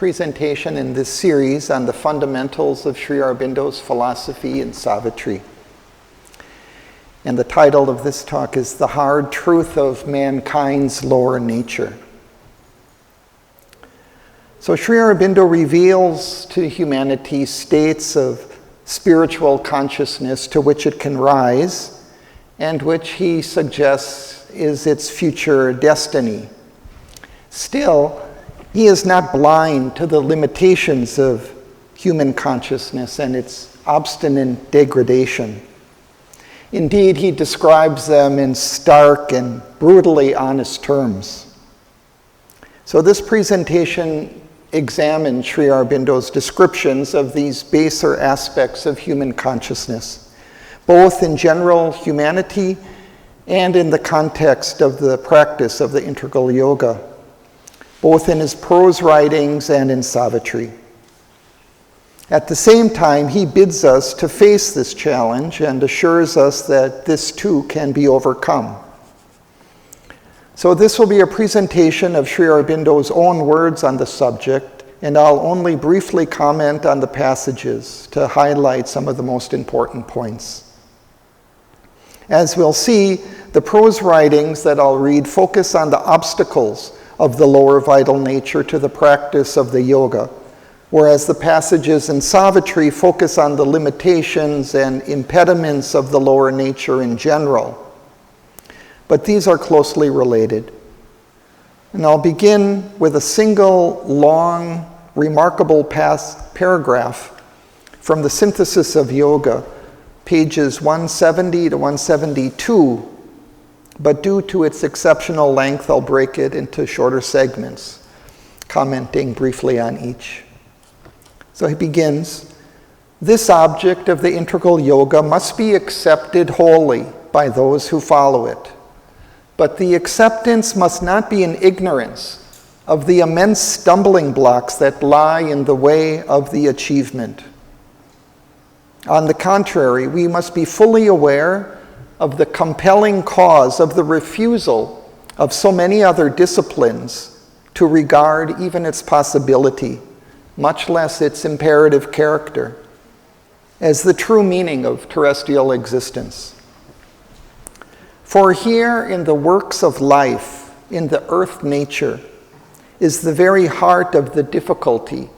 presentation in this series on the fundamentals of Sri Aurobindo's philosophy in Savitri. And the title of this talk is The Hard Truth of Mankind's Lower Nature. So Sri Aurobindo reveals to humanity states of spiritual consciousness to which it can rise, and which he suggests is its future destiny. Still, he is not blind to the limitations of human consciousness and its obstinate degradation. Indeed, he describes them in stark and brutally honest terms. So this presentation examines Sri Aurobindo's descriptions of these baser aspects of human consciousness, both in general humanity and in the context of the practice of the integral yoga, both in his prose writings and in Savitri. At the same time, he bids us to face this challenge and assures us that this too can be overcome. So this will be a presentation of Sri Aurobindo's own words on the subject, and I'll only briefly comment on the passages to highlight some of the most important points. As we'll see, the prose writings that I'll read focus on the obstacles of the lower vital nature to the practice of the yoga, whereas the passages in Savitri focus on the limitations and impediments of the lower nature in general. But these are closely related. And I'll begin with a single, long, remarkable paragraph from the Synthesis of Yoga, pages 170 to 172, but due to its exceptional length, I'll break it into shorter segments, commenting briefly on each. So he begins, "This object of the integral yoga must be accepted wholly by those who follow it. But the acceptance must not be in ignorance of the immense stumbling blocks that lie in the way of the achievement. On the contrary, we must be fully aware of the compelling cause of the refusal of so many other disciplines to regard even its possibility, much less its imperative character, as the true meaning of terrestrial existence. For here in the works of life, in the earth nature, is the very heart of the difficulty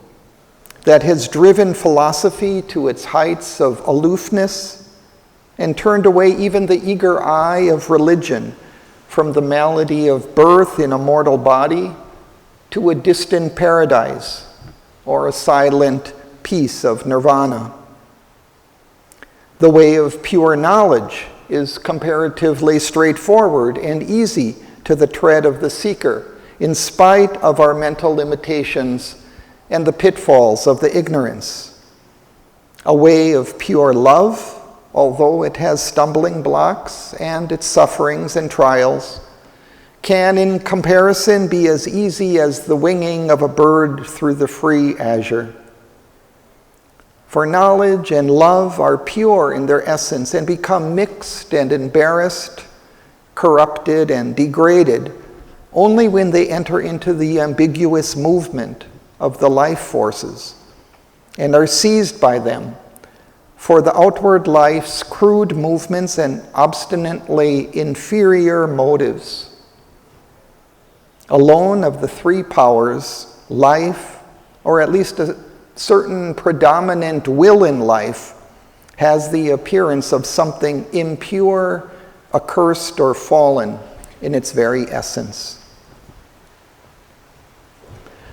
that has driven philosophy to its heights of aloofness and turned away even the eager eye of religion from the malady of birth in a mortal body to a distant paradise or a silent peace of nirvana. The way of pure knowledge is comparatively straightforward and easy to the tread of the seeker, in spite of our mental limitations and the pitfalls of the ignorance. A way of pure love, although it has stumbling blocks and its sufferings and trials, can in comparison be as easy as the winging of a bird through the free azure. For knowledge and love are pure in their essence and become mixed and embarrassed, corrupted and degraded only when they enter into the ambiguous movement of the life forces and are seized by them for the outward life's crude movements and obstinately inferior motives. Alone of the three powers, life, or at least a certain predominant will in life, has the appearance of something impure, accursed, or fallen in its very essence."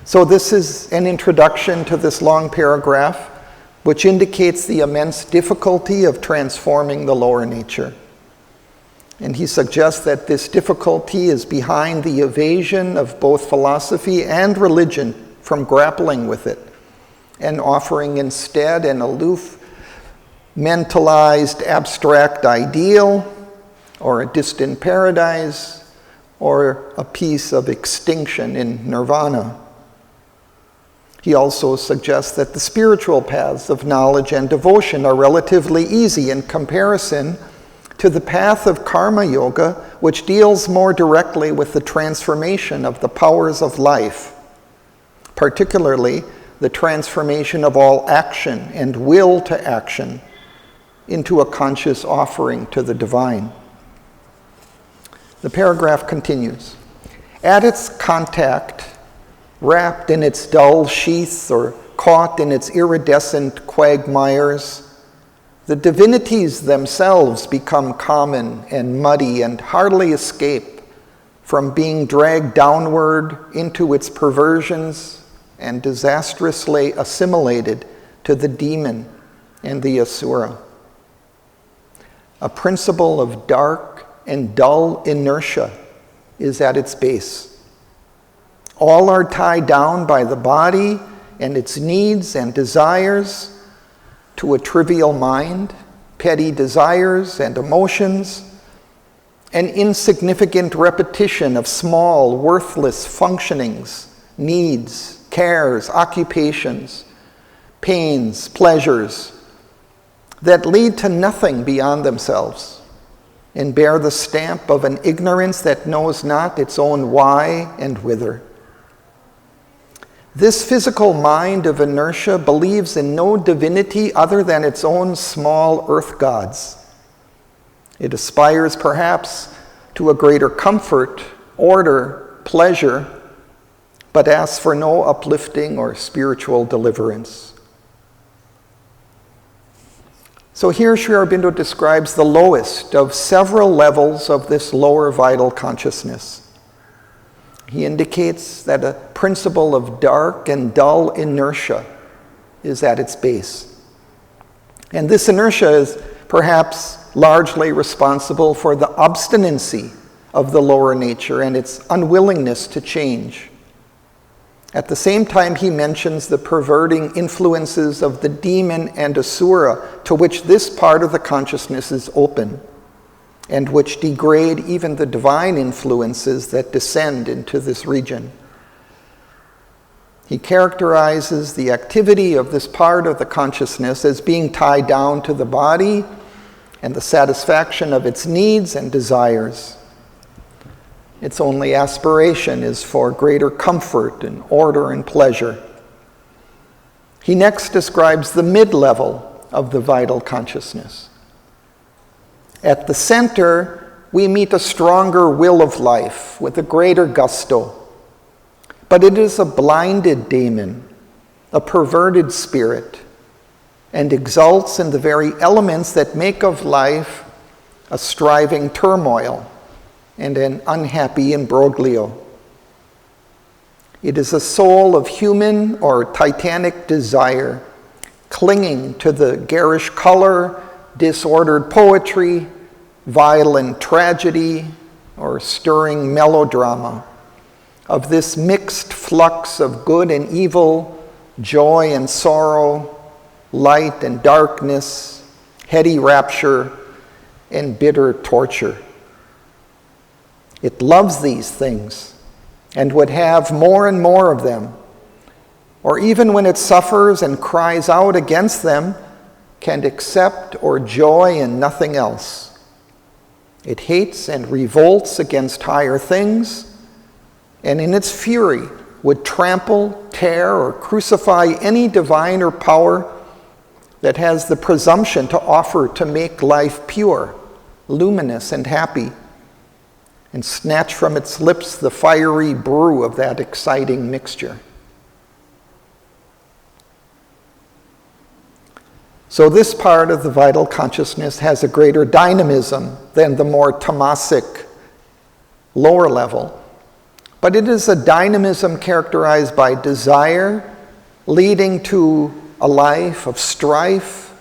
So this is an introduction to this long paragraph, which indicates the immense difficulty of transforming the lower nature. And he suggests that this difficulty is behind the evasion of both philosophy and religion from grappling with it, and offering instead an aloof, mentalized, abstract ideal, or a distant paradise, or a piece of extinction in nirvana. He also suggests that the spiritual paths of knowledge and devotion are relatively easy in comparison to the path of karma yoga, which deals more directly with the transformation of the powers of life, particularly the transformation of all action and will to action into a conscious offering to the divine. The paragraph continues. At its contact, wrapped in its dull sheath or caught in its iridescent quagmires, the divinities themselves become common and muddy and hardly escape from being dragged downward into its perversions and disastrously assimilated to the demon and the asura. A principle of dark and dull inertia is at its base. All are tied down by the body and its needs and desires to a trivial mind, petty desires and emotions, an insignificant repetition of small, worthless functionings, needs, cares, occupations, pains, pleasures that lead to nothing beyond themselves and bear the stamp of an ignorance that knows not its own why and whither. This physical mind of inertia believes in no divinity other than its own small earth gods. It aspires perhaps to a greater comfort, order, pleasure, but asks for no uplifting or spiritual deliverance. So here Sri Aurobindo describes the lowest of several levels of this lower vital consciousness. He indicates that a principle of dark and dull inertia is at its base. And this inertia is perhaps largely responsible for the obstinacy of the lower nature and its unwillingness to change. At the same time, he mentions the perverting influences of the demon and asura to which this part of the consciousness is open, and which degrade even the divine influences that descend into this region. He characterizes the activity of this part of the consciousness as being tied down to the body and the satisfaction of its needs and desires. Its only aspiration is for greater comfort and order and pleasure. He next describes the mid-level of the vital consciousness. At the center, we meet a stronger will of life with a greater gusto. But it is a blinded daemon, a perverted spirit, and exults in the very elements that make of life a striving turmoil and an unhappy imbroglio. It is a soul of human or titanic desire, clinging to the garish color, disordered poetry, violent tragedy, or stirring melodrama of this mixed flux of good and evil, joy and sorrow, light and darkness, heady rapture, and bitter torture. It loves these things and would have more and more of them, or even when it suffers and cries out against them, can accept or joy in nothing else. It hates and revolts against higher things, and in its fury would trample, tear, or crucify any divine or power that has the presumption to offer to make life pure, luminous, and happy, and snatch from its lips the fiery brew of that exciting mixture. So this part of the vital consciousness has a greater dynamism than the more tamasic lower level. But it is a dynamism characterized by desire, leading to a life of strife,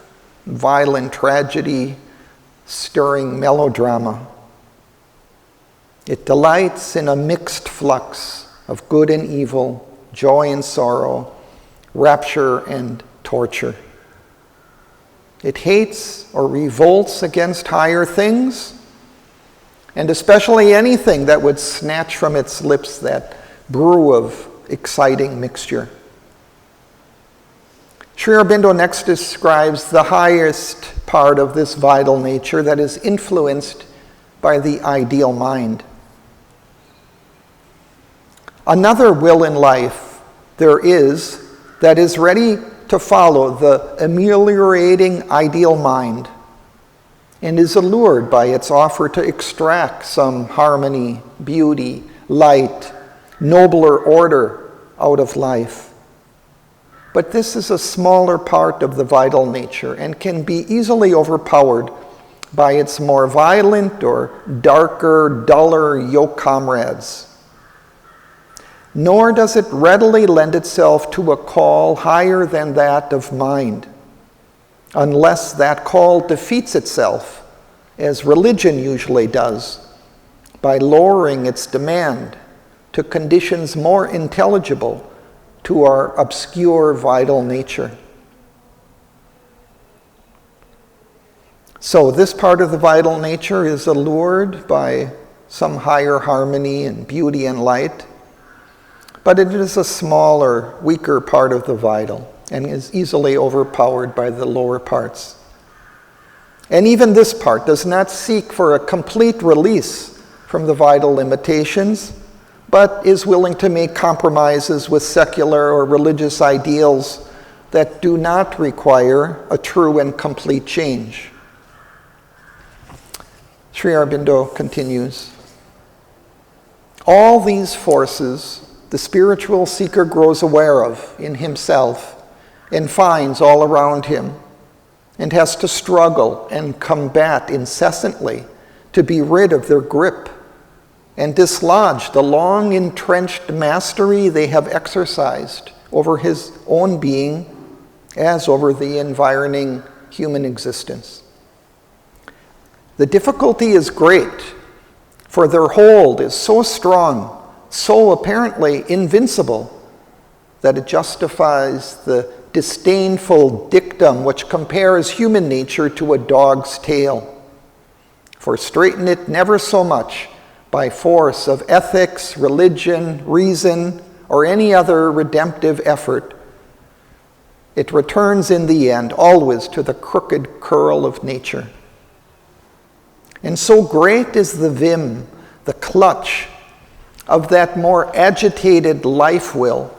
violent tragedy, stirring melodrama. It delights in a mixed flux of good and evil, joy and sorrow, rapture and torture. It hates or revolts against higher things, and especially anything that would snatch from its lips that brew of exciting mixture. Sri Aurobindo next describes the highest part of this vital nature that is influenced by the ideal mind. Another will in life there is that is ready to follow the ameliorating ideal mind and is allured by its offer to extract some harmony, beauty, light, nobler order out of life. But this is a smaller part of the vital nature and can be easily overpowered by its more violent or darker, duller yoke comrades. Nor does it readily lend itself to a call higher than that of mind, unless that call defeats itself, as religion usually does, by lowering its demand to conditions more intelligible to our obscure vital nature. So this part of the vital nature is allured by some higher harmony and beauty and light, but it is a smaller, weaker part of the vital and is easily overpowered by the lower parts. And even this part does not seek for a complete release from the vital limitations, but is willing to make compromises with secular or religious ideals that do not require a true and complete change. Sri Aurobindo continues, all these forces the spiritual seeker grows aware of in himself and finds all around him, and has to struggle and combat incessantly to be rid of their grip and dislodge the long entrenched mastery they have exercised over his own being as over the environing human existence. The difficulty is great, for their hold is so strong, so apparently invincible, that it justifies the disdainful dictum which compares human nature to a dog's tail. For straighten it never so much by force of ethics, religion, reason, or any other redemptive effort, it returns in the end always to the crooked curl of nature. And so great is the vim, the clutch of that more agitated life will,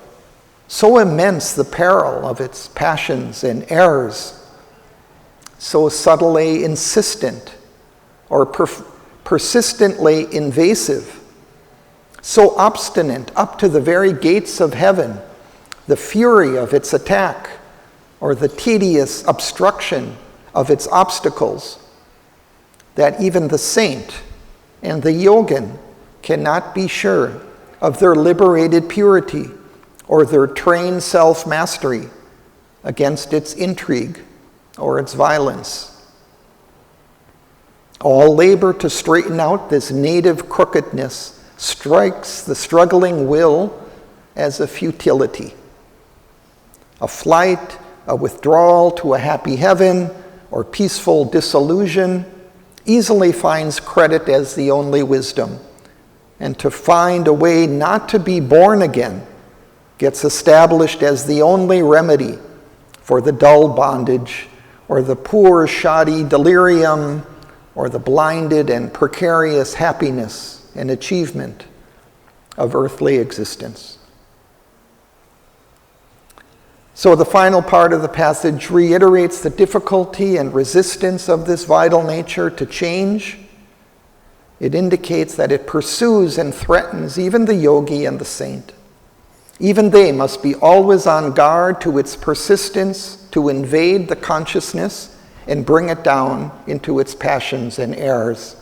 so immense the peril of its passions and errors, so subtly insistent or persistently invasive, so obstinate up to the very gates of heaven, the fury of its attack, or the tedious obstruction of its obstacles, that even the saint and the yogin cannot be sure of their liberated purity or their trained self-mastery against its intrigue or its violence. All labor to straighten out this native crookedness strikes the struggling will as a futility. A flight, a withdrawal to a happy heaven, or peaceful disillusion easily finds credit as the only wisdom, and to find a way not to be born again gets established as the only remedy for the dull bondage, or the poor, shoddy delirium, or the blinded and precarious happiness and achievement of earthly existence. So the final part of the passage reiterates the difficulty and resistance of this vital nature to change. It indicates that it pursues and threatens even the yogi and the saint. Even they must be always on guard to its persistence to invade the consciousness and bring it down into its passions and errors.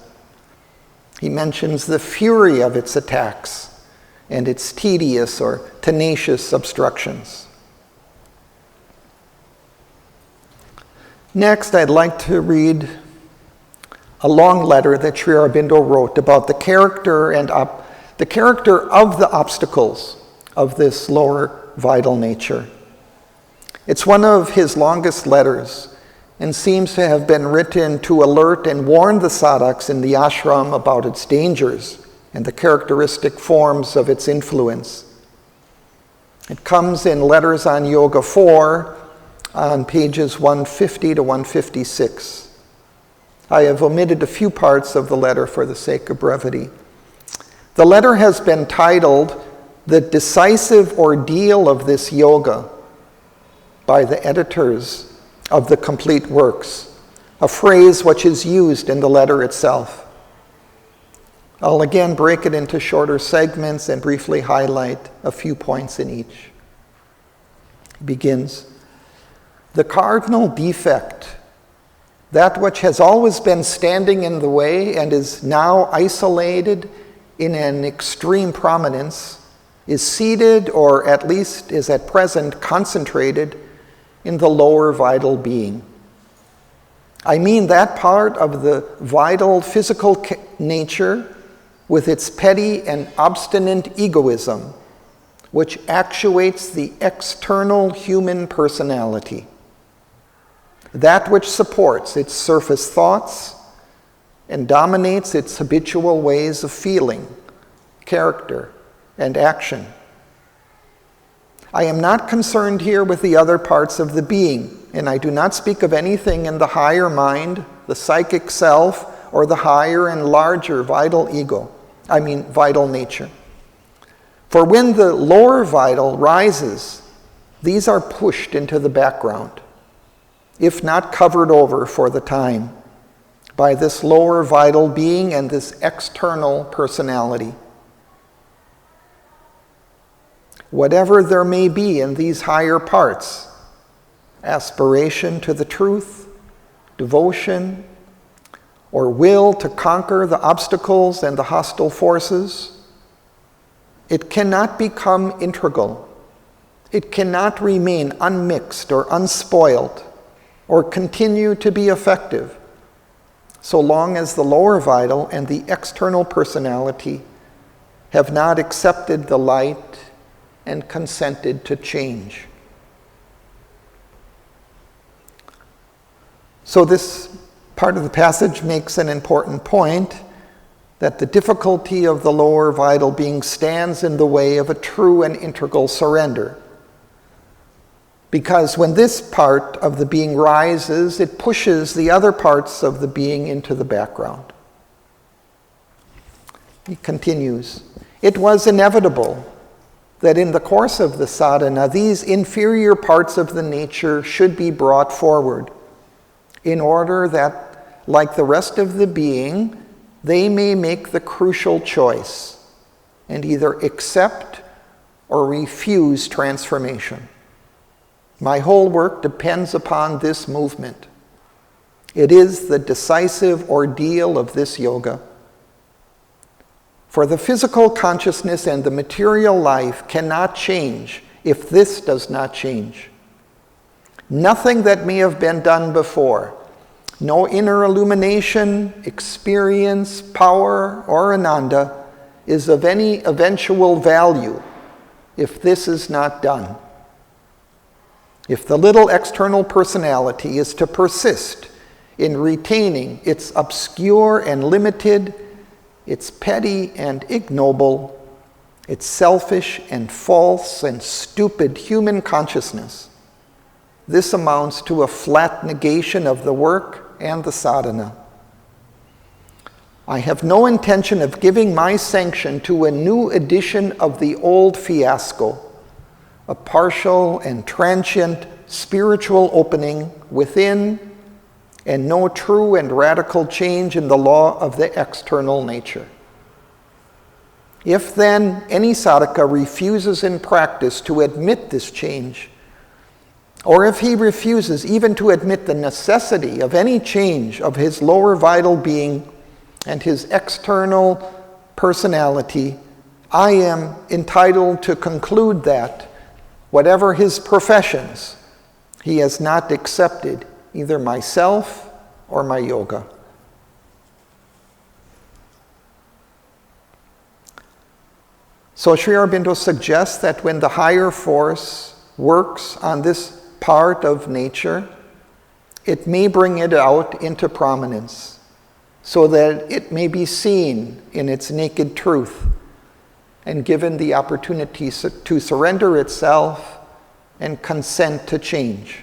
He mentions the fury of its attacks and its tedious or tenacious obstructions. Next, I'd like to read a long letter that Sri Aurobindo wrote about the character of the obstacles of this lower vital nature. It's one of his longest letters and seems to have been written to alert and warn the sadhaks in the ashram about its dangers and the characteristic forms of its influence. It comes in Letters on Yoga 4 on pages 150 to 156. I have omitted a few parts of the letter for the sake of brevity. The letter has been titled the decisive ordeal of this yoga by the editors of the complete works, a phrase which is used in the letter itself. I'll again break it into shorter segments and briefly highlight a few points in each. It begins, the cardinal defect, that which has always been standing in the way and is now isolated in an extreme prominence, is seated, or at least is at present concentrated, in the lower vital being. I mean that part of the vital physical nature with its petty and obstinate egoism, which actuates the external human personality. That which supports its surface thoughts and dominates its habitual ways of feeling, character, and action. I am not concerned here with the other parts of the being, and I do not speak of anything in the higher mind, the psychic self, or the higher and larger vital nature. For when the lower vital rises, these are pushed into the background, if not covered over for the time, by this lower vital being and this external personality. Whatever there may be in these higher parts, aspiration to the truth, devotion, or will to conquer the obstacles and the hostile forces, it cannot become integral. It cannot remain unmixed or unspoiled or continue to be effective so long as the lower vital and the external personality have not accepted the light and consented to change. So this part of the passage makes an important point, that the difficulty of the lower vital being stands in the way of a true and integral surrender. Because when this part of the being rises, it pushes the other parts of the being into the background. He continues, it was inevitable that in the course of the sadhana, these inferior parts of the nature should be brought forward in order that, like the rest of the being, they may make the crucial choice and either accept or refuse transformation. My whole work depends upon this movement. It is the decisive ordeal of this yoga. For the physical consciousness and the material life cannot change if this does not change. Nothing that may have been done before, no inner illumination, experience, power, or ananda is of any eventual value if this is not done. If the little external personality is to persist in retaining its obscure and limited, its petty and ignoble, its selfish and false and stupid human consciousness, this amounts to a flat negation of the work and the sadhana. I have no intention of giving my sanction to a new edition of the old fiasco, a partial and transient spiritual opening within, and no true and radical change in the law of the external nature. If then any sadhaka refuses in practice to admit this change, or if he refuses even to admit the necessity of any change of his lower vital being and his external personality, I am entitled to conclude that, whatever his professions, he has not accepted either myself or my yoga. So Sri Aurobindo suggests that when the higher force works on this part of nature, it may bring it out into prominence so that it may be seen in its naked truth and given the opportunity to surrender itself and consent to change.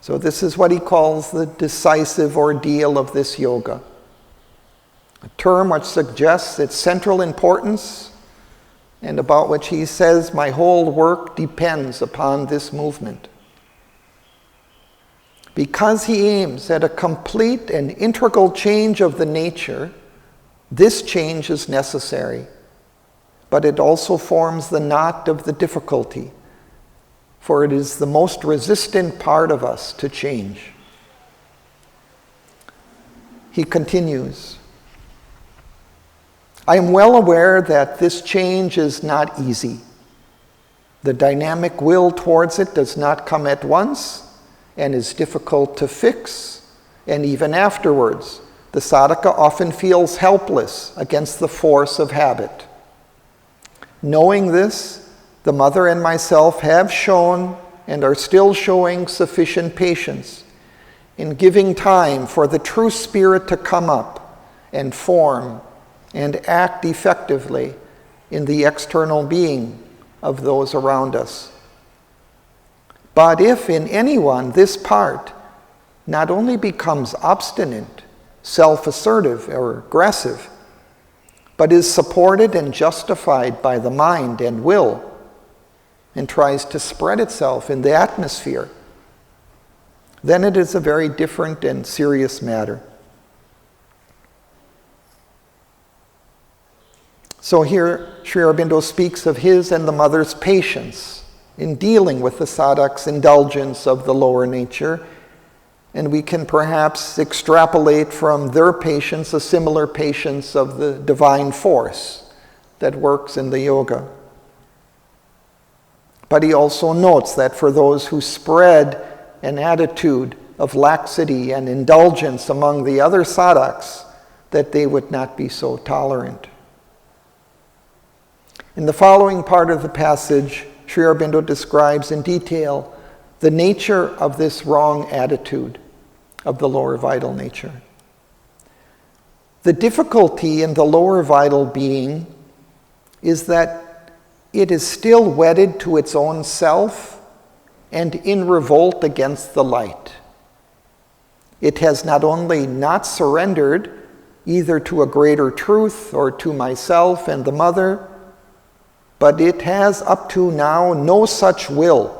So this is what he calls the decisive ordeal of this yoga, a term which suggests its central importance and about which he says, "My whole work depends upon this movement." Because he aims at a complete and integral change of the nature, this change is necessary, but it also forms the knot of the difficulty, for it is the most resistant part of us to change. He continues, "I am well aware that this change is not easy. The dynamic will towards it does not come at once and is difficult to fix, and even afterwards, the sadhaka often feels helpless against the force of habit. Knowing this, the mother and myself have shown and are still showing sufficient patience in giving time for the true spirit to come up and form and act effectively in the external being of those around us. But if in anyone this part not only becomes obstinate, self-assertive, or aggressive, but is supported and justified by the mind and will, and tries to spread itself in the atmosphere, then it is a very different and serious matter." So here, Sri Aurobindo speaks of his and the mother's patience in dealing with the sadhak's indulgence of the lower nature, and we can perhaps extrapolate from their patience a similar patience of the divine force that works in the yoga. But he also notes that for those who spread an attitude of laxity and indulgence among the other sadhaks, that they would not be so tolerant. In the following part of the passage, Sri Aurobindo describes in detail the nature of this wrong attitude of the lower vital nature. The difficulty in the lower vital being is that it is still wedded to its own self and in revolt against the light. It has not only not surrendered either to a greater truth or to myself and the mother, but it has up to now no such will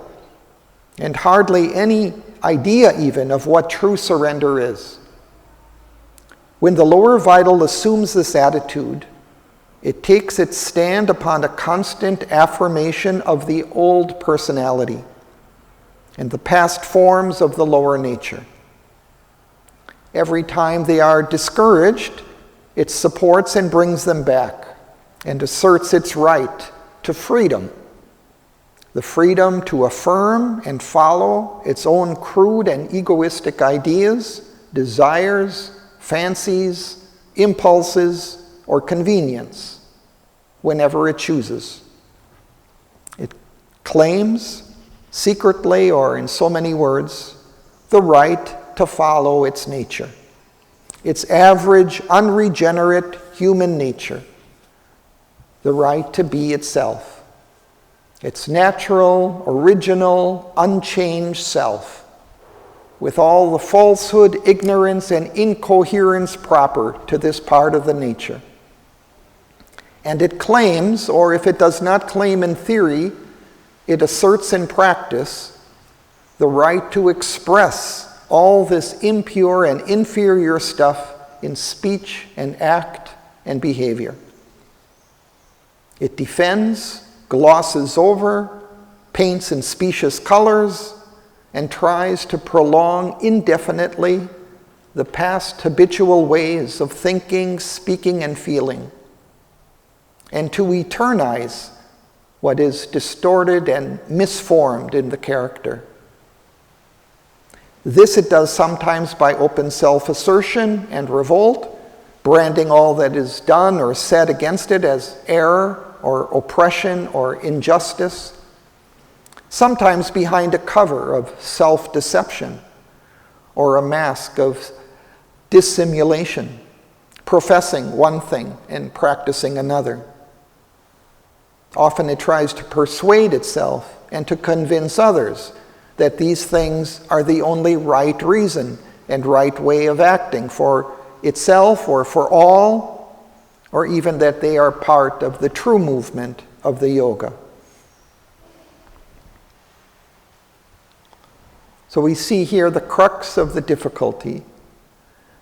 and hardly any idea even of what true surrender is. When the lower vital assumes this attitude, it takes its stand upon a constant affirmation of the old personality and the past forms of the lower nature. Every time they are discouraged, it supports and brings them back and asserts its right to freedom, the freedom to affirm and follow its own crude and egoistic ideas, desires, fancies, impulses, or convenience whenever it chooses. It claims, secretly or in so many words, the right to follow its nature, its average, unregenerate human nature, the right to be itself, its natural, original, unchanged self, with all the falsehood, ignorance, and incoherence proper to this part of the nature. And it claims, or if it does not claim in theory, it asserts in practice the right to express all this impure and inferior stuff in speech and act and behavior. It defends, glosses over, paints in specious colors, and tries to prolong indefinitely the past habitual ways of thinking, speaking, and feeling, and to eternize what is distorted and misformed in the character. This it does sometimes by open self-assertion and revolt, branding all that is done or said against it as error or oppression or injustice, sometimes behind a cover of self-deception or a mask of dissimulation, professing one thing and practicing another. Often it tries to persuade itself and to convince others that these things are the only right reason and right way of acting for itself or for all, or even that they are part of the true movement of the yoga. So we see here the crux of the difficulty.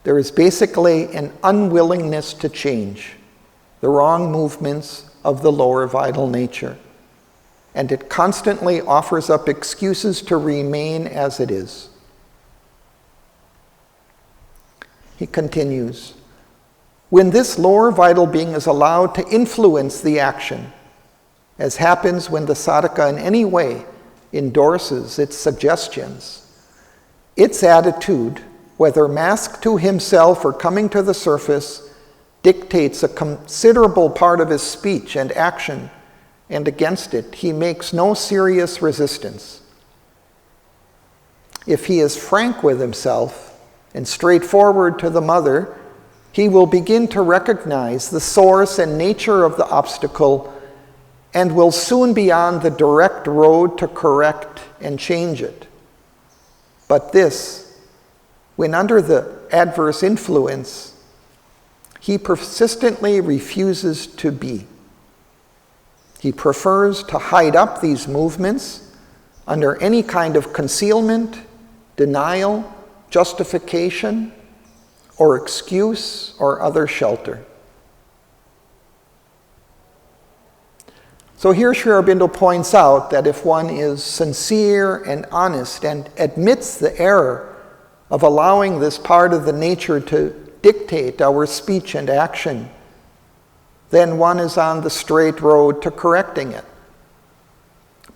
There is basically an unwillingness to change the wrong movements of the lower vital nature, and it constantly offers up excuses to remain as it is. He continues, when this lower vital being is allowed to influence the action, as happens when the sadhaka in any way endorses its suggestions, its attitude, whether masked to himself or coming to the surface, dictates a considerable part of his speech and action, and against it he makes no serious resistance. If he is frank with himself and straightforward to the mother, he will begin to recognize the source and nature of the obstacle and will soon be on the direct road to correct and change it. But this, when under the adverse influence, he persistently refuses to be. He prefers to hide up these movements under any kind of concealment, denial, justification, or excuse, or other shelter. So here Sri Aurobindo points out that if one is sincere and honest and admits the error of allowing this part of the nature to dictate our speech and action, then one is on the straight road to correcting it.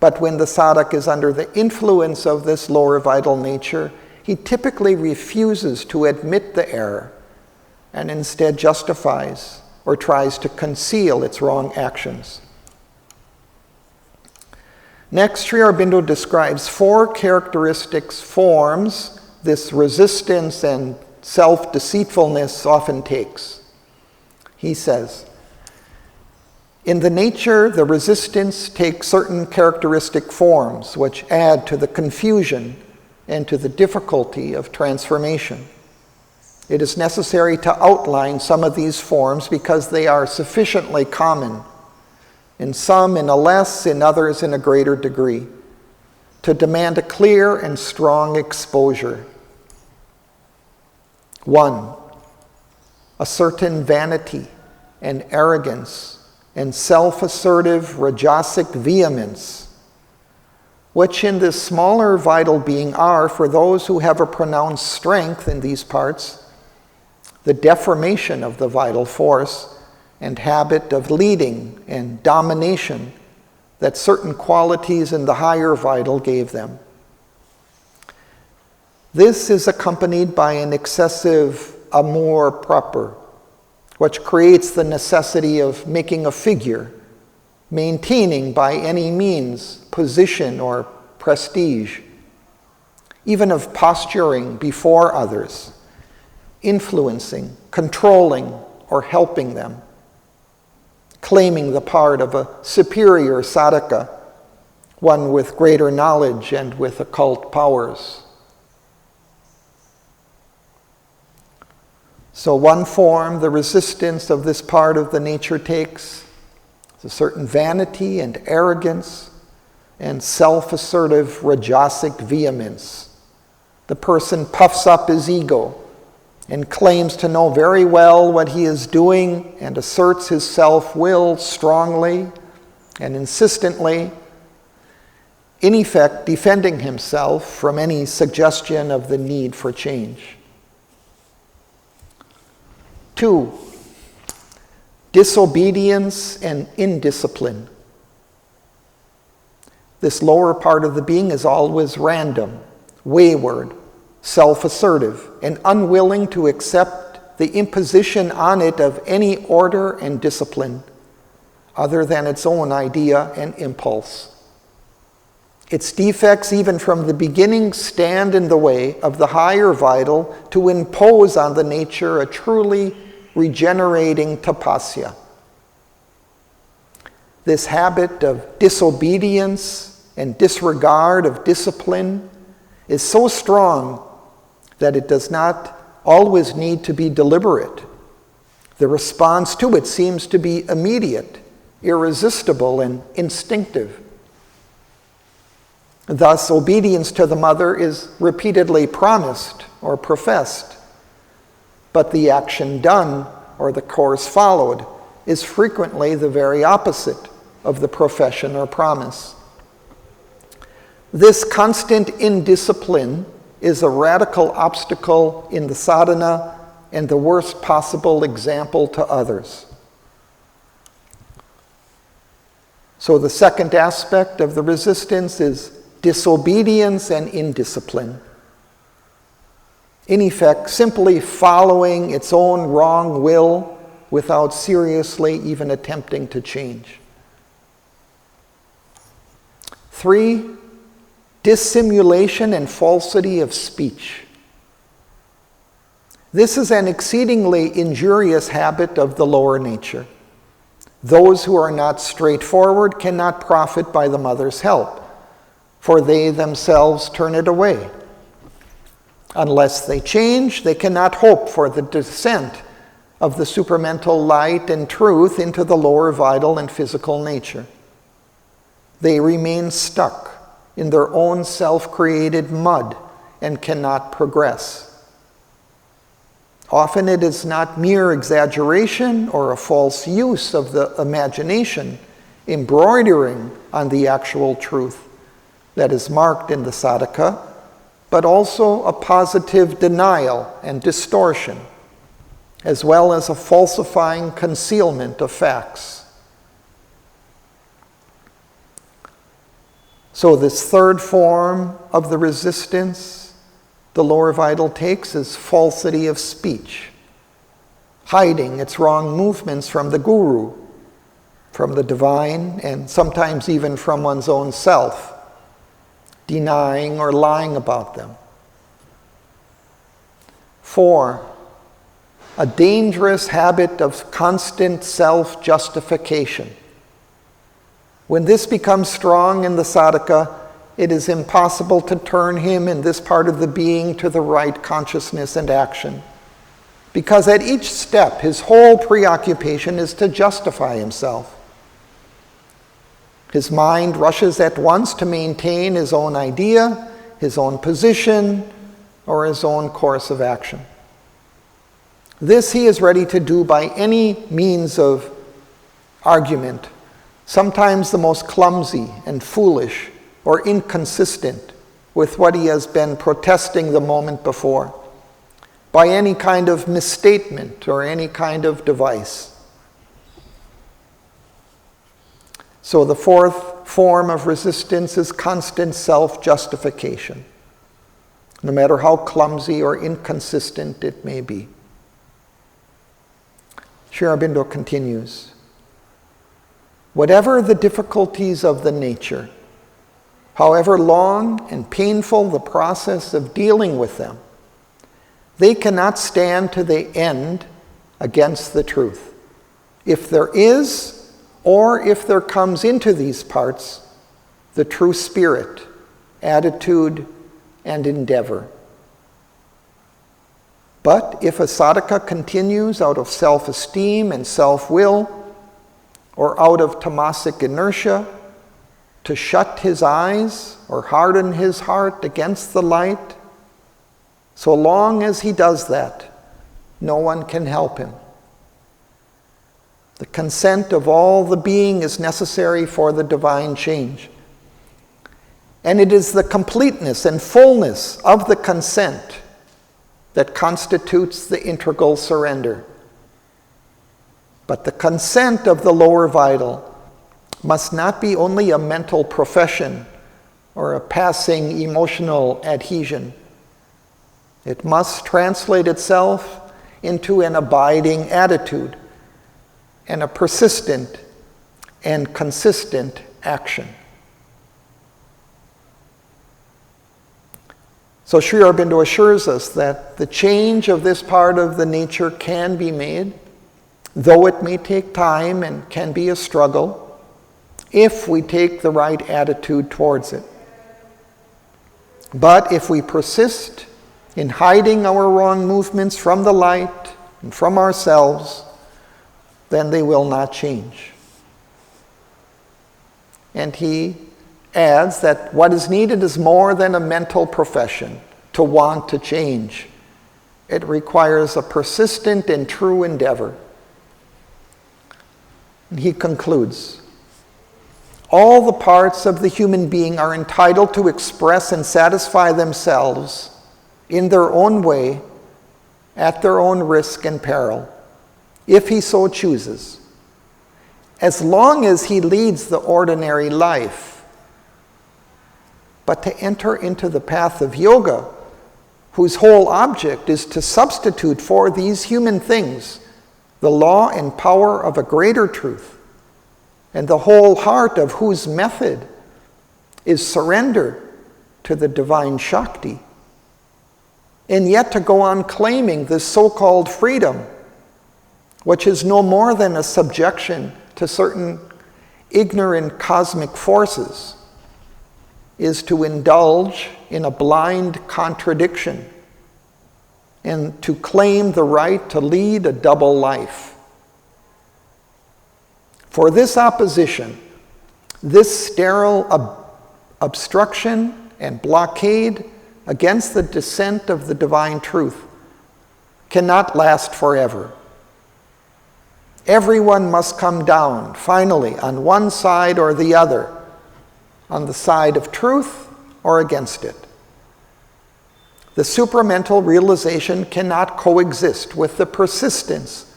But when the sadhak is under the influence of this lower vital nature, he typically refuses to admit the error and instead justifies or tries to conceal its wrong actions. Next, Sri Aurobindo describes 4 characteristics, forms, this resistance and self-deceitfulness often takes. He says, in the nature, the resistance takes certain characteristic forms which add to the confusion and to the difficulty of transformation. It is necessary to outline some of these forms because they are sufficiently common, in some in a less, in others in a greater degree, to demand a clear and strong exposure. 1, a certain vanity and arrogance and self-assertive rajasic vehemence, which in this smaller vital being are, for those who have a pronounced strength in these parts, the deformation of the vital force and habit of leading and domination that certain qualities in the higher vital gave them. This is accompanied by an excessive amour propre, which creates the necessity of making a figure, maintaining by any means position or prestige, even of posturing before others, influencing, controlling, or helping them, claiming the part of a superior sadhaka, one with greater knowledge and with occult powers. So one form the resistance of this part of the nature takes is a certain vanity and arrogance and self-assertive rajasic vehemence. The person puffs up his ego and claims to know very well what he is doing and asserts his self-will strongly and insistently, in effect defending himself from any suggestion of the need for change. 2, disobedience and indiscipline. This lower part of the being is always random, wayward, self-assertive, and unwilling to accept the imposition on it of any order and discipline other than its own idea and impulse. Its defects, even from the beginning, stand in the way of the higher vital to impose on the nature a truly regenerating tapasya. This habit of disobedience and disregard of discipline is so strong that it does not always need to be deliberate. The response to it seems to be immediate irresistible and instinctive. Thus, obedience to the mother is repeatedly promised or professed, but the action done or the course followed is frequently the very opposite of the profession or promise. This constant indiscipline is a radical obstacle in the sadhana and the worst possible example to others. So the second aspect of the resistance is disobedience and indiscipline. In effect, simply following its own wrong will without seriously even attempting to change. 3, dissimulation and falsity of speech. This is an exceedingly injurious habit of the lower nature. Those who are not straightforward cannot profit by the mother's help, for they themselves turn it away. Unless they change, they cannot hope for the descent of the supramental light and truth into the lower vital and physical nature. They remain stuck in their own self-created mud and cannot progress. Often it is not mere exaggeration or a false use of the imagination embroidering on the actual truth that is marked in the sadhaka, but also a positive denial and distortion, as well as a falsifying concealment of facts. So this third form of the resistance the lower vital takes is falsity of speech, hiding its wrong movements from the guru, from the divine, and sometimes even from one's own self, denying or lying about them. 4, a dangerous habit of constant self-justification. When this becomes strong in the sadhaka, it is impossible to turn him in this part of the being to the right consciousness and action, because at each step his whole preoccupation is to justify himself. His mind rushes at once to maintain his own idea, his own position, or his own course of action. This he is ready to do by any means of argument, sometimes the most clumsy and foolish or inconsistent with what he has been protesting the moment before, by any kind of misstatement or any kind of device. So the fourth form of resistance is constant self-justification, no matter how clumsy or inconsistent it may be. Sri Aurobindo continues, whatever the difficulties of the nature, however long and painful the process of dealing with them, they cannot stand to the end against the truth. If there is, or if there comes into these parts, the true spirit, attitude, and endeavor. But if a sadhaka continues out of self-esteem and self-will, or out of tamasic inertia, to shut his eyes or harden his heart against the light, so long as he does that, no one can help him. The consent of all the being is necessary for the divine change. And it is the completeness and fullness of the consent that constitutes the integral surrender. But the consent of the lower vital must not be only a mental profession or a passing emotional adhesion. It must translate itself into an abiding attitude and a persistent and consistent action. So Sri Aurobindo assures us that the change of this part of the nature can be made, though it may take time and can be a struggle, if we take the right attitude towards it. But if we persist in hiding our wrong movements from the light and from ourselves, then they will not change. And he adds that what is needed is more than a mental profession to want to change. It requires a persistent and true endeavor. And he concludes, all the parts of the human being are entitled to express and satisfy themselves in their own way, at their own risk and peril, if he so chooses, as long as he leads the ordinary life. But to enter into the path of yoga, whose whole object is to substitute for these human things the law and power of a greater truth, and the whole heart of whose method is surrender to the divine Shakti, and yet to go on claiming this so-called freedom, which is no more than a subjection to certain ignorant cosmic forces, is to indulge in a blind contradiction and to claim the right to lead a double life. For this opposition, this sterile obstruction and blockade against the descent of the divine truth cannot last forever. Everyone must come down, finally, on one side or the other, on the side of truth or against it. The supramental realization cannot coexist with the persistence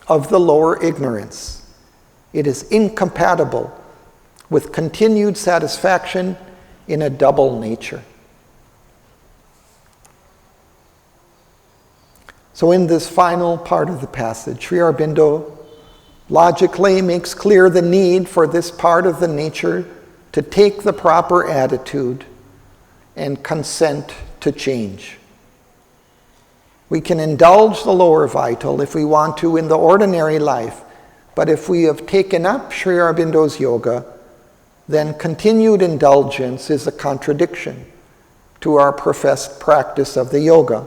of the lower ignorance. It is incompatible with continued satisfaction in a double nature. So in this final part of the passage, Sri Aurobindo logically makes clear the need for this part of the nature to take the proper attitude and consent to change. We can indulge the lower vital if we want to in the ordinary life, but if we have taken up Sri Aurobindo's yoga, then continued indulgence is a contradiction to our professed practice of the yoga.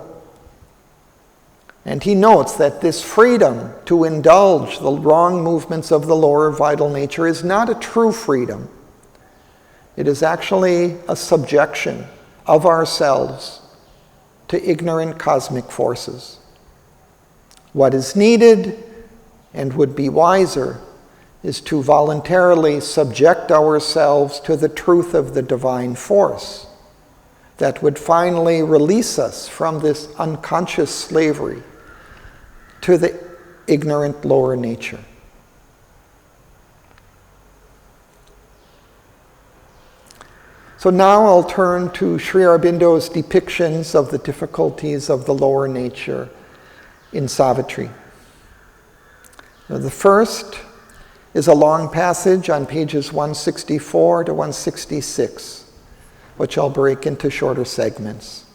And he notes that this freedom to indulge the wrong movements of the lower vital nature is not a true freedom. It is actually a subjection of ourselves to ignorant cosmic forces. What is needed and would be wiser is to voluntarily subject ourselves to the truth of the divine force that would finally release us from this unconscious slavery to the ignorant lower nature. So now I'll turn to Sri Aurobindo's depictions of the difficulties of the lower nature in Savitri. Now, the first is a long passage on pages 164 to 166, which I'll break into shorter segments.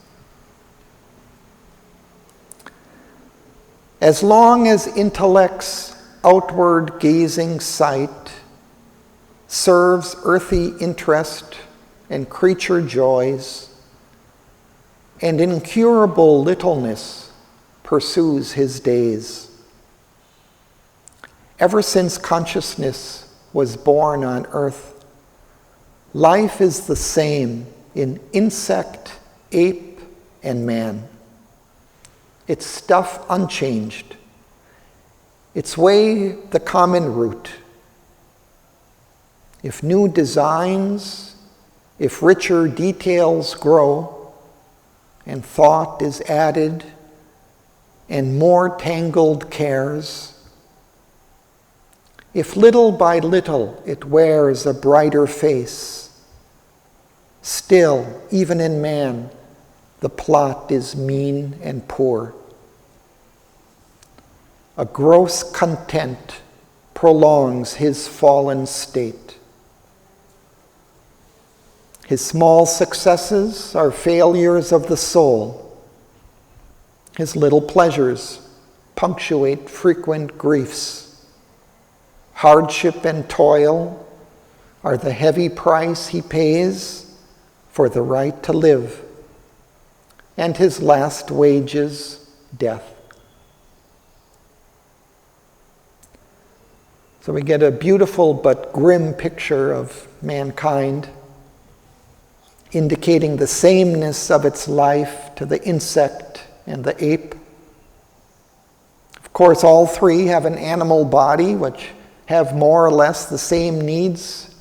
As long as intellect's outward gazing sight serves earthy interest and creature joys, and incurable littleness pursues his days. Ever since consciousness was born on earth, life is the same in insect, ape, and man. Its stuff unchanged, its way the common root. If new designs, if richer details grow, and thought is added, and more tangled cares, if little by little it wears a brighter face, still, even in man, the plot is mean and poor. A gross content prolongs his fallen state. His small successes are failures of the soul. His little pleasures punctuate frequent griefs. Hardship and toil are the heavy price he pays for the right to live, and his last wages, death. So we get a beautiful but grim picture of mankind, indicating the sameness of its life to the insect and the ape. Of course, all three have an animal body, which have more or less the same needs,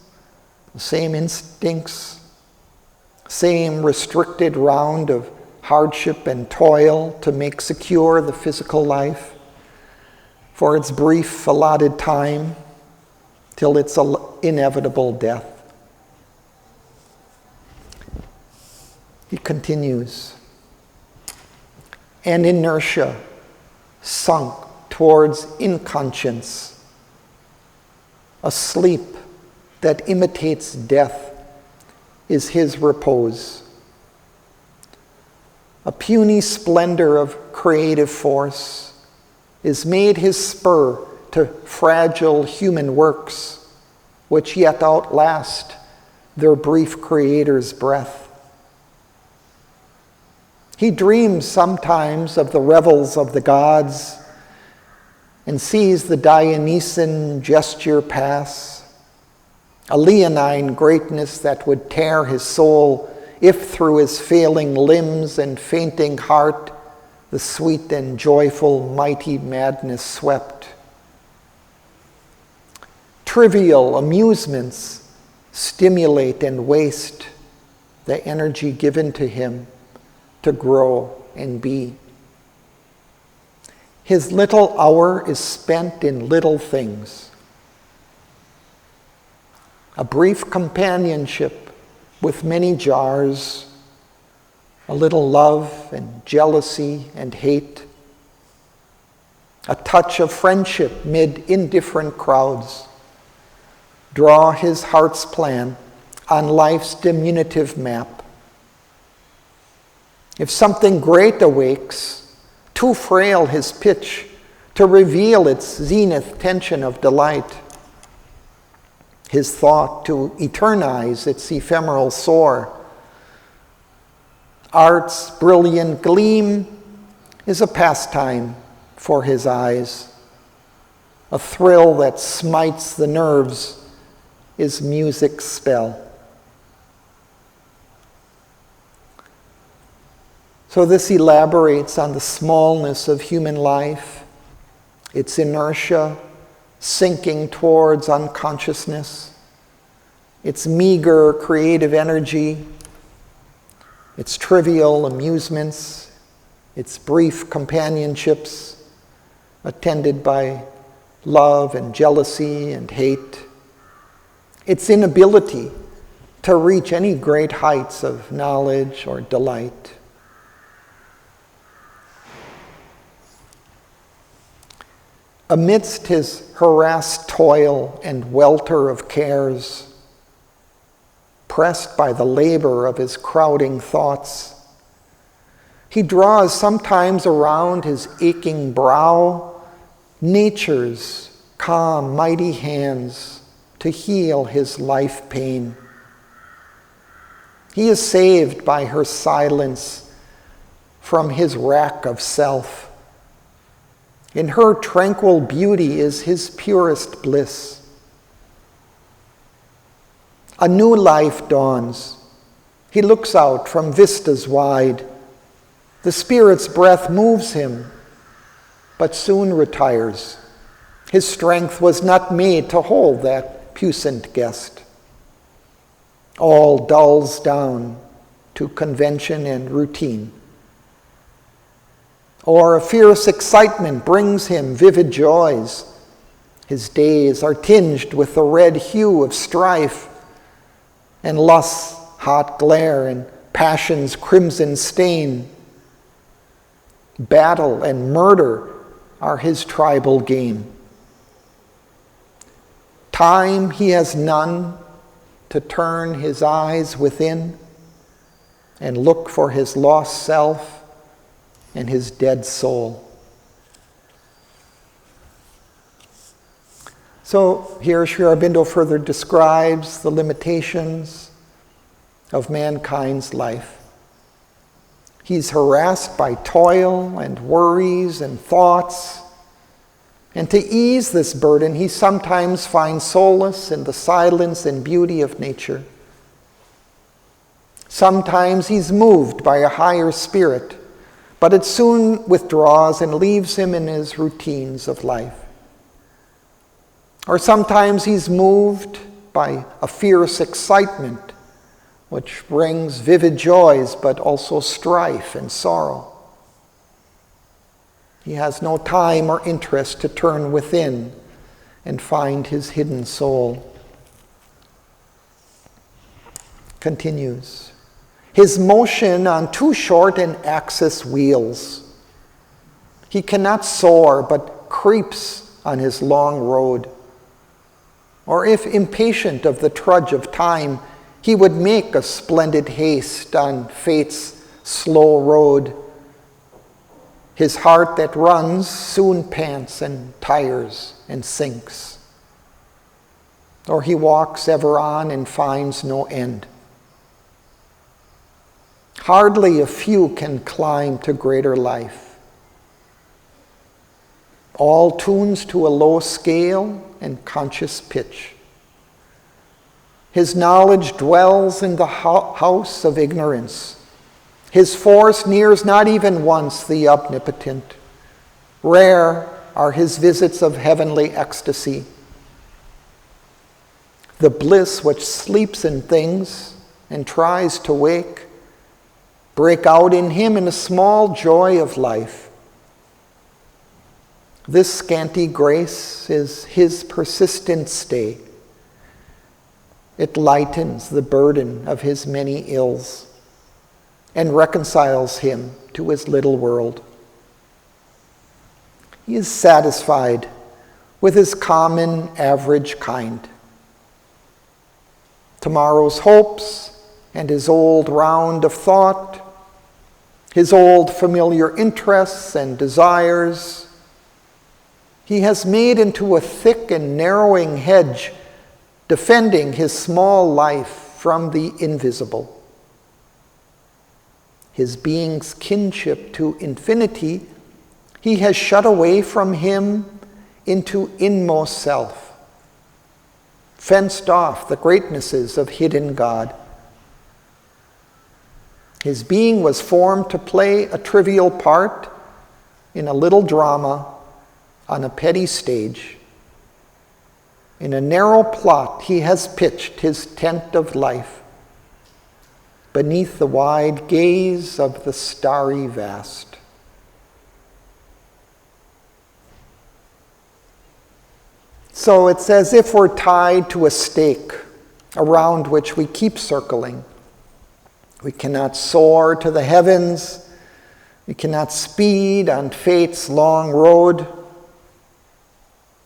the same instincts, same restricted round of hardship and toil to make secure the physical life for its brief allotted time till its inevitable death. He continues, and inertia sunk towards inconscience, a sleep that imitates death is his repose. A puny splendor of creative force is made his spur to fragile human works, which yet outlast their brief creator's breath. He dreams sometimes of the revels of the gods and sees the Dionysian gesture pass, a leonine greatness that would tear his soul if through his failing limbs and fainting heart the sweet and joyful mighty madness swept. Trivial amusements stimulate and waste the energy given to him to grow and be. His little hour is spent in little things. A brief companionship with many jars, a little love and jealousy and hate, a touch of friendship mid indifferent crowds, draw his heart's plan on life's diminutive map. If something great awakes, too frail his pitch to reveal its zenith tension of delight, his thought to eternize its ephemeral soar, art's brilliant gleam is a pastime for his eyes. A thrill that smites the nerves is music's spell. So this elaborates on the smallness of human life, its inertia sinking towards unconsciousness, its meager creative energy, its trivial amusements, its brief companionships attended by love and jealousy and hate, its inability to reach any great heights of knowledge or delight. Amidst his harassed toil and welter of cares, pressed by the labor of his crowding thoughts, he draws sometimes around his aching brow nature's calm, mighty hands to heal his life pain. He is saved by her silence from his rack of self. In her tranquil beauty is his purest bliss. A new life dawns. He looks out from vistas wide. The Spirit's breath moves him, but soon retires. His strength was not made to hold that puissant guest. All dulls down to convention and routine. Or a fierce excitement brings him vivid joys. His days are tinged with the red hue of strife, and lust's hot glare and passion's crimson stain. Battle and murder are his tribal game. Time he has none to turn his eyes within and look for his lost self and his dead soul. So here Sri Aurobindo further describes the limitations of mankind's life. He's harassed by toil and worries and thoughts, And to ease this burden, he sometimes finds solace in the silence and beauty of nature. Sometimes he's moved by a higher spirit, but it soon withdraws and leaves him in his routines of life. Or sometimes he's moved by a fierce excitement, which brings vivid joys, but also strife and sorrow. He has no time or interest to turn within and find his hidden soul. Continues. His motion on too short an axis wheels. He cannot soar, but creeps on his long road. Or if impatient of the trudge of time, he would make a splendid haste on fate's slow road. His heart that runs soon pants and tires and sinks. Or he walks ever on and finds no end. Hardly a few can climb to greater life. All tunes to a low scale and conscious pitch. His knowledge dwells in the house of ignorance. His force nears not even once the omnipotent. Rare are his visits of heavenly ecstasy. The bliss which sleeps in things and tries to wake, break out in him in a small joy of life. This scanty grace is his persistent stay. It lightens the burden of his many ills and reconciles him to his little world. He is satisfied with his common, average kind. Tomorrow's hopes and his old round of thought, his old familiar interests and desires, he has made into a thick and narrowing hedge, defending his small life from the invisible. His being's kinship to infinity, he has shut away from him into inmost self, fenced off the greatnesses of hidden God. His being was formed to play a trivial part in a little drama on a petty stage. In a narrow plot, he has pitched his tent of life beneath the wide gaze of the starry vast. So it's as if we're tied to a stake around which we keep circling. We cannot soar to the heavens. We cannot speed on fate's long road.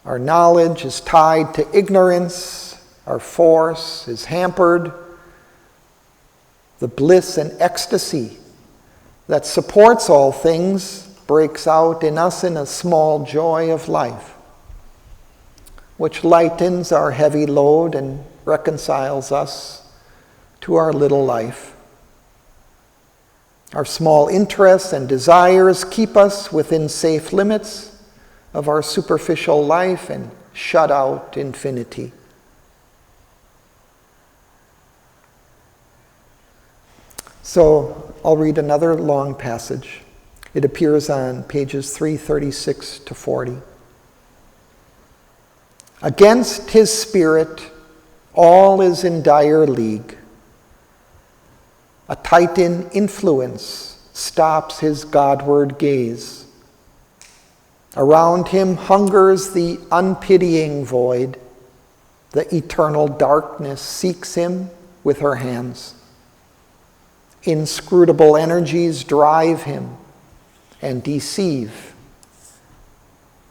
Our knowledge is tied to ignorance. Our force is hampered. The bliss and ecstasy that supports all things breaks out in us in a small joy of life, which lightens our heavy load and reconciles us to our little life. Our small interests and desires keep us within safe limits of our superficial life and shut out infinity. So I'll read another long passage. It appears on pages 336 to 40. Against his spirit, all is in dire league. A Titan influence stops his Godward gaze. Around him hungers the unpitying void. The eternal darkness seeks him with her hands. Inscrutable energies drive him and deceive.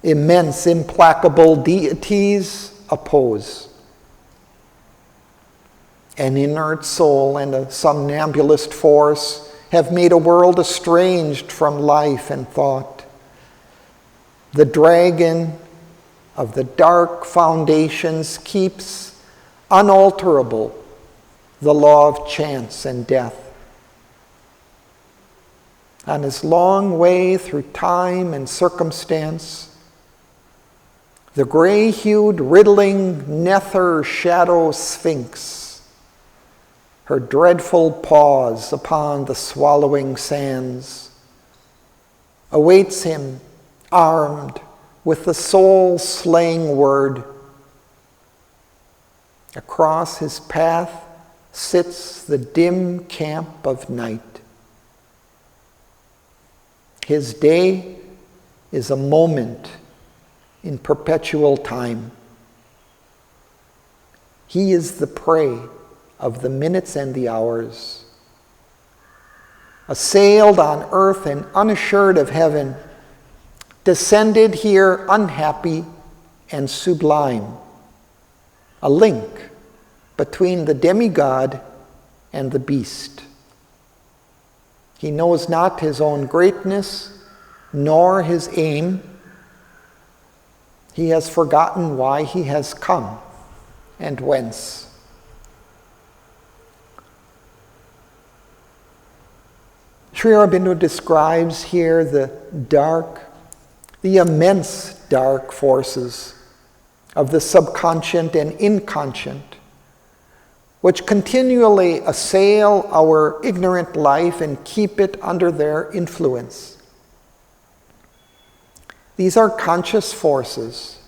Immense, implacable deities oppose. An inert soul and a somnambulist force have made a world estranged from life and thought. The dragon of the dark foundations keeps unalterable the law of chance and death. On his long way through time and circumstance, the gray-hued, riddling nether shadow sphinx, her dreadful paws upon the swallowing sands, awaits him armed with the soul-slaying word. Across his path sits the dim camp of night. His day is a moment in perpetual time. He is the prey of the minutes and the hours. Assailed on earth and unassured of heaven, descended here unhappy and sublime, a link between the demigod and the beast. He knows not his own greatness, nor his aim. He has forgotten why he has come and whence. Sri Aurobindo describes here the immense dark forces of the subconscient and inconscient, which continually assail our ignorant life and keep it under their influence. These are conscious forces,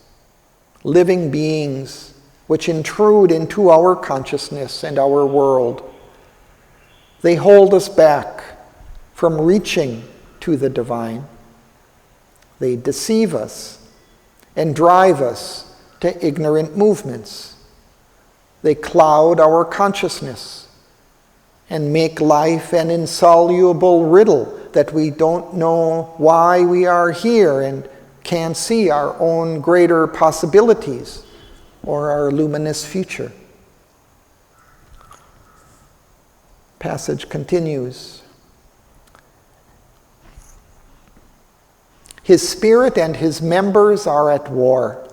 living beings, which intrude into our consciousness and our world. They hold us back from reaching to the divine. They deceive us and drive us to ignorant movements. They cloud our consciousness and make life an insoluble riddle that we don't know why we are here and can't see our own greater possibilities or our luminous future. Passage continues. His spirit and his members are at war.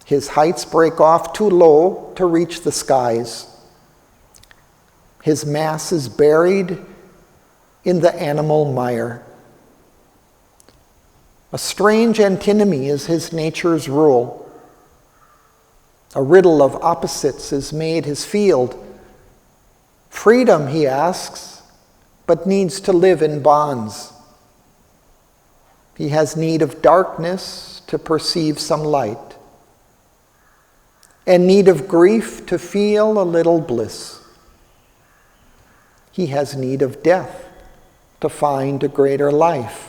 His heights break off too low to reach the skies. His mass is buried in the animal mire. A strange antinomy is his nature's rule. A riddle of opposites is made his field. Freedom, he asks, but needs to live in bonds. He has need of darkness to perceive some light, and need of grief to feel a little bliss. He has need of death to find a greater life.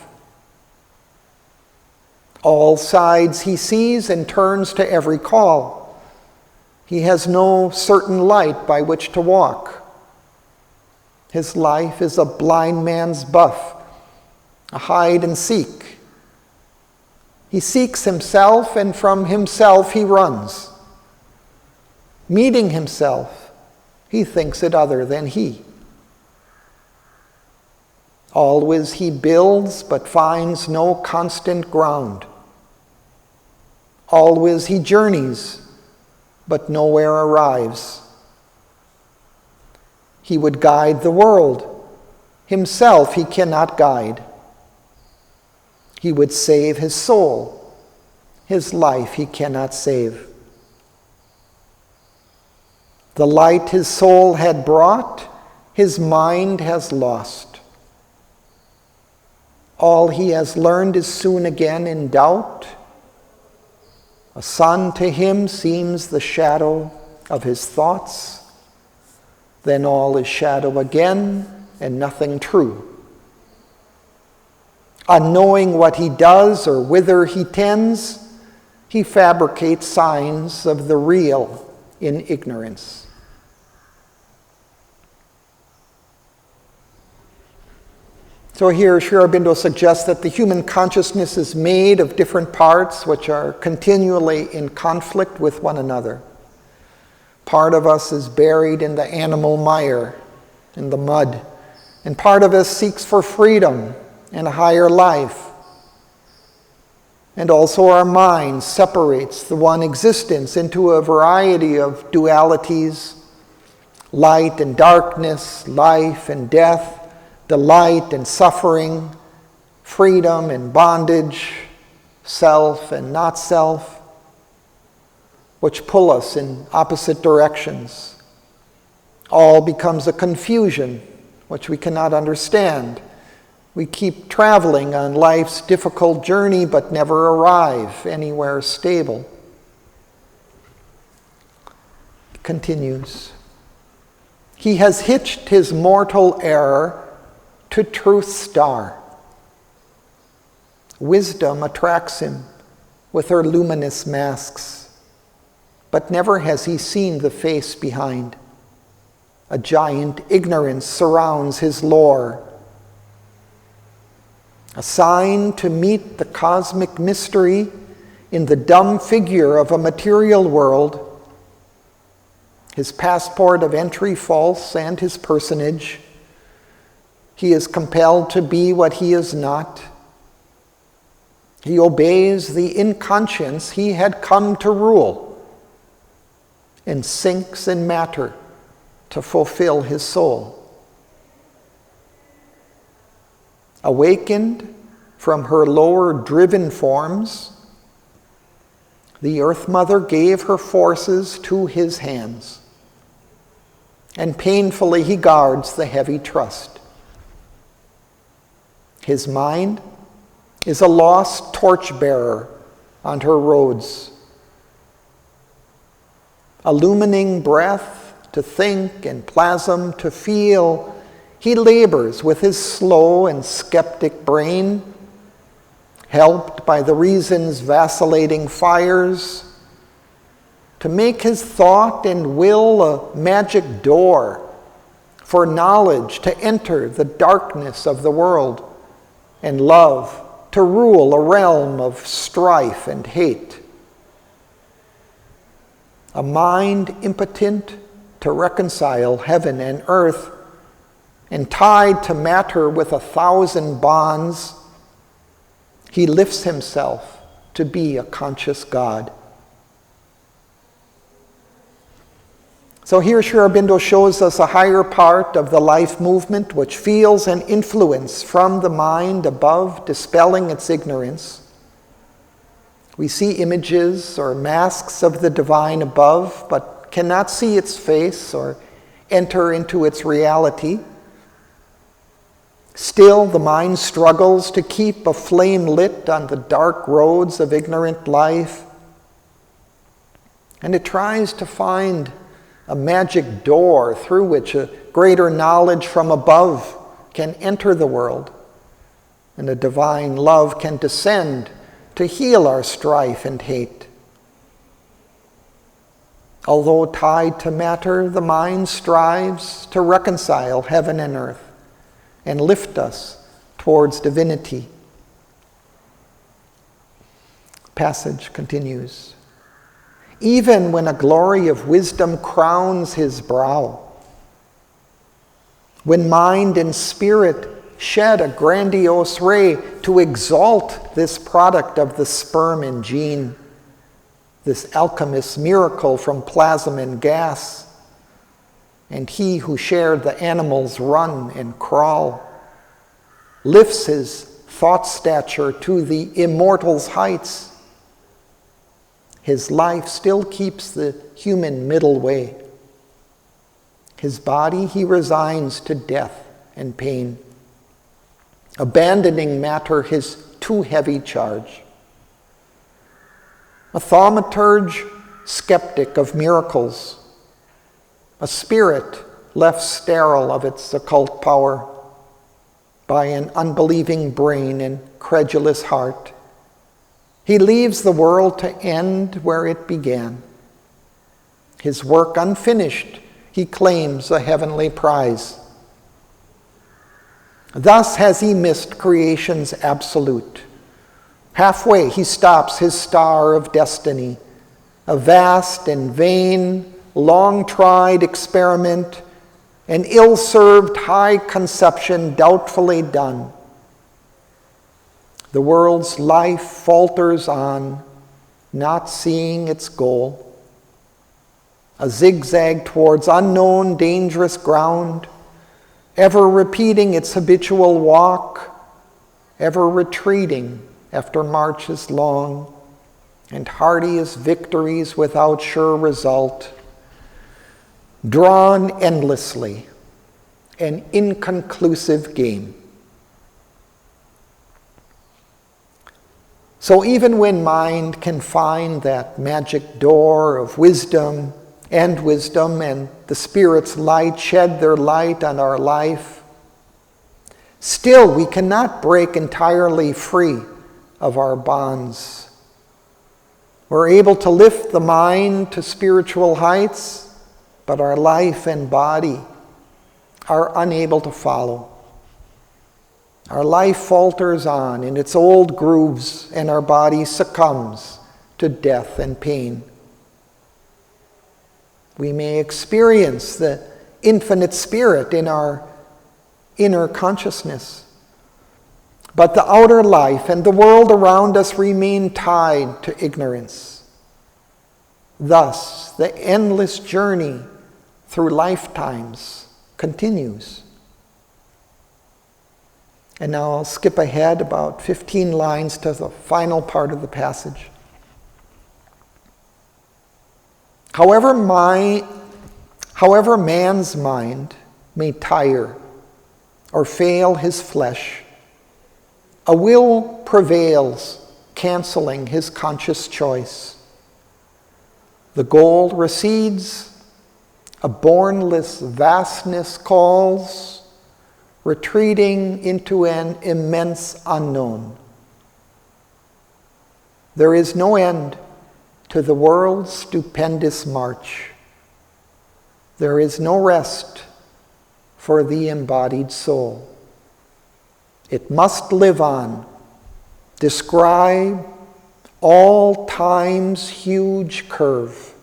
All sides he sees and turns to every call. He has no certain light by which to walk. His life is a blind man's buff, a hide and seek. He seeks himself, and from himself he runs. Meeting himself, he thinks it other than he. Always he builds, but finds no constant ground. Always he journeys, but nowhere arrives. He would guide the world. Himself he cannot guide. He would save his soul. His life he cannot save. The light his soul had brought, his mind has lost. All he has learned is soon again in doubt. A sun to him seems the shadow of his thoughts. Then all is shadow again and nothing true. Unknowing what he does or whither he tends, he fabricates signs of the real in ignorance. So here Sri Aurobindo suggests that the human consciousness is made of different parts which are continually in conflict with one another. Part of us is buried in the animal mire, in the mud, and part of us seeks for freedom and a higher life. And also our mind separates the one existence into a variety of dualities, light and darkness, life and death, delight and suffering, freedom and bondage, self and not self, which pull us in opposite directions. All becomes a confusion which we cannot understand. We keep traveling on life's difficult journey but never arrive anywhere stable. It continues. He has hitched his mortal error to truth's star. Wisdom attracts him with her luminous masks, but never has he seen the face behind. A giant ignorance surrounds his lore. A sign to meet the cosmic mystery in the dumb figure of a material world, his passport of entry false and his personage. He is compelled to be what he is not. He obeys the inconscience he had come to rule and sinks in matter to fulfill his soul. Awakened from her lower driven forms, the Earth Mother gave her forces to his hands, and painfully he guards the heavy trust. His mind is a lost torchbearer on her roads, illumining breath to think and plasm to feel. He labors with his slow and skeptic brain, helped by the reason's vacillating fires, to make his thought and will a magic door for knowledge to enter the darkness of the world, and love to rule a realm of strife and hate. A mind impotent to reconcile heaven and earth, and tied to matter with 1,000 bonds, he lifts himself to be a conscious God. So here Sri Aurobindo shows us a higher part of the life movement which feels an influence from the mind above, dispelling its ignorance. We see images or masks of the divine above, but cannot see its face or enter into its reality. Still, the mind struggles to keep a flame lit on the dark roads of ignorant life, and it tries to find a magic door through which a greater knowledge from above can enter the world, and a divine love can descend to heal our strife and hate. Although tied to matter, the mind strives to reconcile heaven and earth and lift us towards divinity. Passage continues. Even when a glory of wisdom crowns his brow, when mind and spirit shed a grandiose ray to exalt this product of the sperm and gene, this alchemist's miracle from plasm and gas, and he who shared the animal's run and crawl, lifts his thought stature to the immortal's heights, his life still keeps the human middle way. His body he resigns to death and pain, abandoning matter his too heavy charge. A thaumaturge, skeptic of miracles, a spirit left sterile of its occult power by an unbelieving brain and credulous heart, he leaves the world to end where it began. His work unfinished, he claims a heavenly prize. Thus has he missed creation's absolute. Halfway he stops his star of destiny, a vast and vain, long-tried experiment, an ill-served high conception doubtfully done. The world's life falters on, not seeing its goal. A zigzag towards unknown, dangerous ground, ever repeating its habitual walk, ever retreating after marches long, and hardy as victories without sure result, drawn endlessly, an inconclusive game. So even when mind can find that magic door of wisdom, and the Spirit's light shed their light on our life, still we cannot break entirely free of our bonds. We're able to lift the mind to spiritual heights, but our life and body are unable to follow. Our life falters on in its old grooves, and our body succumbs to death and pain. We may experience the infinite Spirit in our inner consciousness, but the outer life and the world around us remain tied to ignorance. Thus, the endless journey through lifetimes continues. And now I'll skip ahead about 15 lines to the final part of the passage. However man's mind may tire or fail his flesh, a will prevails, canceling his conscious choice. The goal recedes, a bournless vastness calls, retreating into an immense unknown. There is no end to the world's stupendous march. There is no rest for the embodied soul. It must live on, describe all time's huge curve.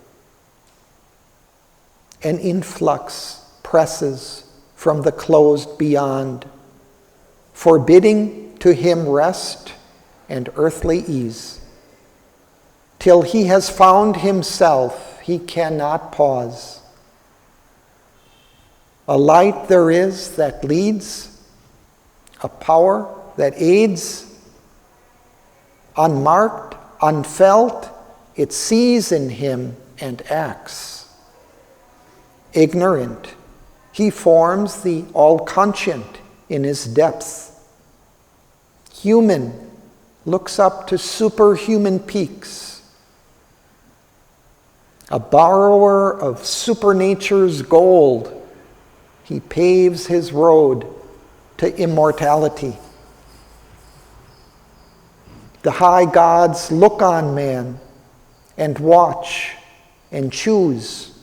An influx presses from the closed beyond, forbidding to him rest and earthly ease. Till he has found himself, he cannot pause. A light there is that leads, a power that aids. Unmarked, unfelt, it sees in him and acts. Ignorant, he forms the all-conscient in his depths. Human, looks up to superhuman peaks. A borrower of supernature's gold, he paves his road to immortality. The high gods look on man and watch and choose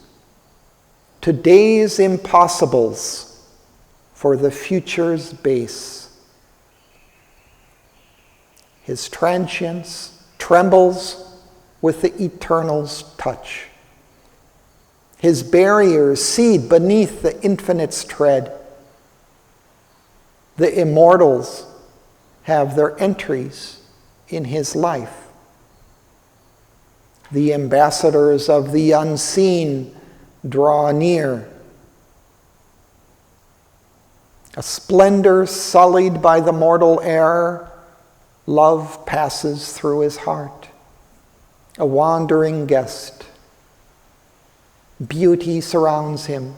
today's impossibles for the future's base. His transience trembles with the eternal's touch. His barriers seed beneath the infinite's tread. The immortals have their entries in his life. The ambassadors of the unseen draw near. A splendor sullied by the mortal air, love passes through his heart. A wandering guest. Beauty surrounds him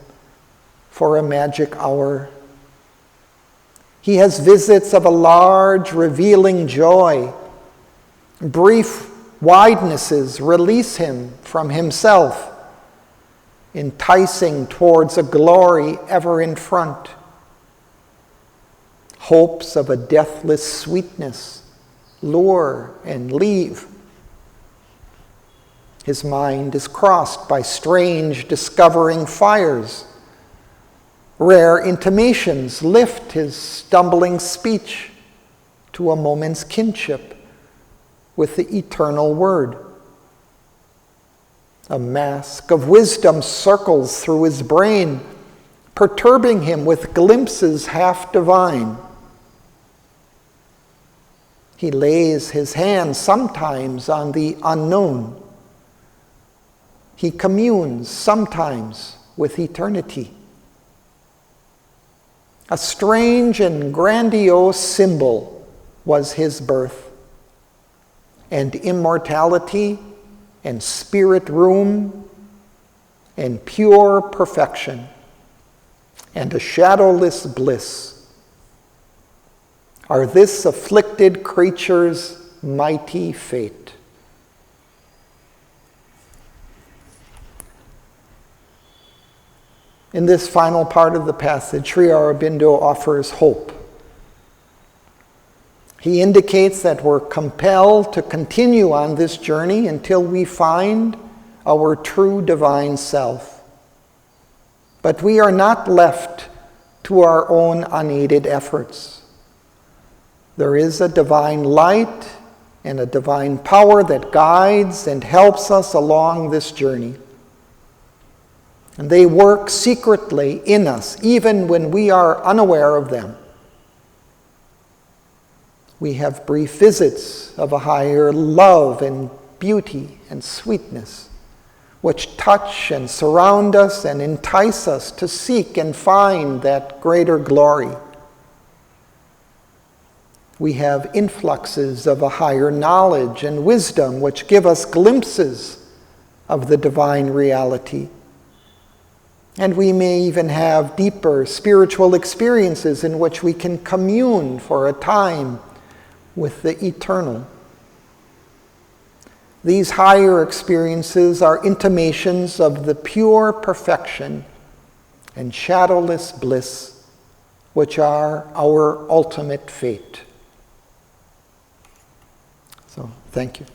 for a magic hour. He has visits of a large, revealing joy. Brief widenesses release him from himself, enticing towards a glory ever in front. Hopes of a deathless sweetness lure and leave. His mind is crossed by strange discovering fires. Rare intimations lift his stumbling speech to a moment's kinship with the eternal word. A mask of wisdom circles through his brain, perturbing him with glimpses half divine. He lays his hand sometimes on the unknown. He communes sometimes with eternity. A strange and grandiose symbol was his birth. and immortality and spirit room and pure perfection and a shadowless bliss are this afflicted creature's mighty fate. In this final part of the passage, Sri Aurobindo offers hope. He indicates that we're compelled to continue on this journey until we find our true divine self. But we are not left to our own unaided efforts. There is a divine light and a divine power that guides and helps us along this journey. And they work secretly in us, even when we are unaware of them. We have brief visits of a higher love and beauty and sweetness, which touch and surround us and entice us to seek and find that greater glory. We have influxes of a higher knowledge and wisdom, which give us glimpses of the divine reality. And we may even have deeper spiritual experiences in which we can commune for a time with the eternal. These higher experiences are intimations of the pure perfection and shadowless bliss, which are our ultimate fate. So, thank you.